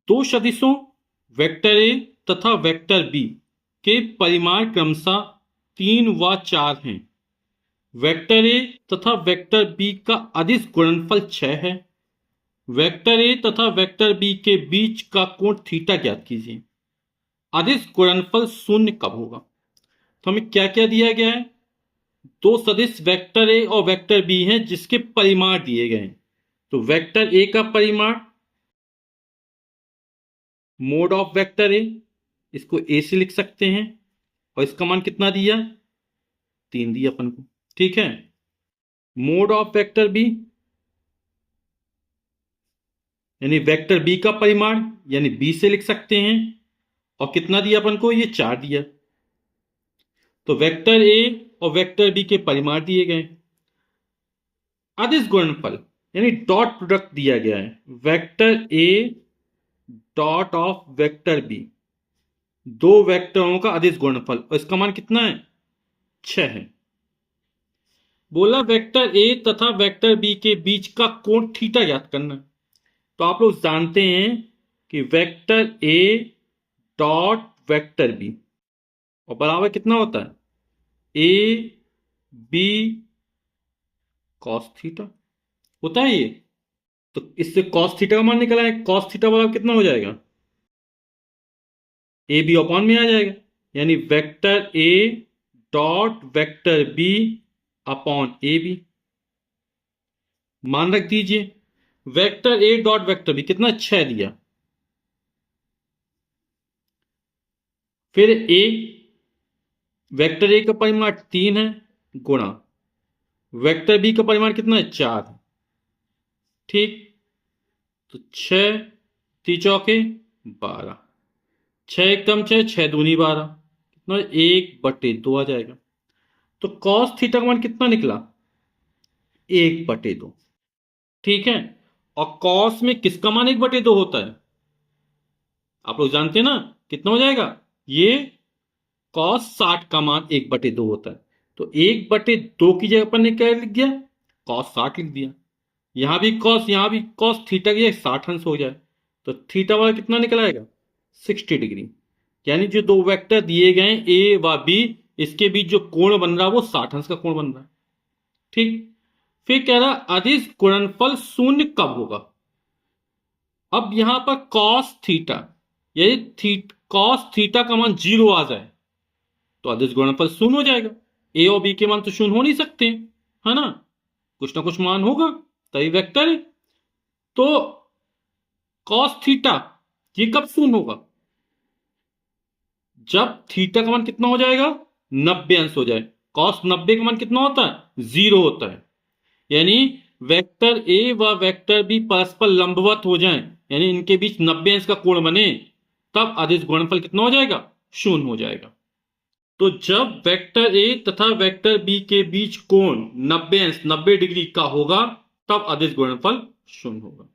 दो सदिशों vector A तथा vector B के परिमाण क्रमशः 3 व 4 हैं। वेक्टर ए तथा वेक्टर बी का अदिश गुणनफल 6 है। वेक्टर ए तथा वेक्टर बी के बीच का कोण थीटा ज्ञात कीजिए। अदिश गुणनफल शून्य कब होगा? तो हमें क्या क्या दिया गया है? दो सदिश वेक्टर ए और वेक्टर बी हैं जिसके परिमाण दिए गए हैं। तो वेक्टर ए का परिमाण मोड ऑफ वेक्टर ए, इसको ए से लिख सकते हैं, और इसका मान कितना दिया? 3 दिया अपन को। ठीक है। मोड ऑफ वेक्टर बी यानी वेक्टर बी का परिमाण यानी बी से लिख सकते हैं, और कितना दिया अपन को? ये 4 दिया। तो वेक्टर ए और वेक्टर बी के परिमाण दिए गए। अदिश गुणनफल यानी डॉट प्रोडक्ट दिया गया है। Vector A dot of vector B, दो वेक्टरों का अदिश गुणनफल, और इसका मान कितना है? 6 है। बोला वेक्टर ए तथा वेक्टर बी के बीच का कोण थीटा ज्ञात करना। तो आप लोग जानते हैं कि vector A dot vector B और बराबर कितना होता है? ए बी कॉस थीटा होता है ये। तो इससे कॉस थीटा का मान निकला है। कॉस थीटा बराबर कितना हो जाएगा? ए बी अपॉन में आ जाएगा, यानी vector A dot vector B upon A B. मान रख दीजिए vector A dot vector B कितना? 6 दिया। फिर ए वेक्टर ए का परिमाण 3 है गुणा वेक्टर बी का परिमाण कितना है? 4 है। ठीक। तो 6 3 चौके 12, 6 एकम 6, 6 दूनी 12, कितना? 1/2 आ जाएगा। तो कॉस थीटा का मान कितना निकला? 1/2। ठीक है। और कॉस में किसका मान 1/2 होता है? आप लोग जानते हैं ना, कितना हो जाएगा ये? कॉस 60 का मान 1/2 होता है। तो 1/2 की जगह पर ने क्या लिख दिया? कॉस 60 लिख दिया। यहां भी कॉस, यहां भी कॉस, थीटा की जगह 60 अंश हो जाए तो थीटा वाला कितना निकल आएगा? 60 डिग्री। यानी जो दो वेक्टर दिए गए ए व बी, इसके बीच जो कोण बन रहा है वो 60 अंश का कोण बन रहा है। ठीक। फिर कह रहा अदिश गुणनफल शून्य कब होगा? अब यहां पर कॉस थीटा, यदि कॉस थीटा का मान 0 आ जाए तो अदिश गुणनफल शून्य हो जाएगा। ए और बी के मान तो शून्य हो नहीं सकते, है ना? कुछ ना कुछ मान होगा तभी वेक्टर है। तो कॉस थीटा ये कब शून्य होगा? जब थीटा का मान कितना हो जाएगा? 90 अंश हो जाए। कॉस 90 का मान कितना होता है? 0 होता है। यानी वेक्टर ए व वेक्टर बी परस्पर लंबवत हो जाएं, यानी इनके बीच 90 अंश का कोण बने, तब अदिश गुणनफल कितना हो जाएगा? शून्य हो जाएगा। तो जब वेक्टर ए तथा वेक्टर बी के बीच कोण 90 अंश 90 डिग्री का होगा, तब अदिश गुणनफल शून्य होगा।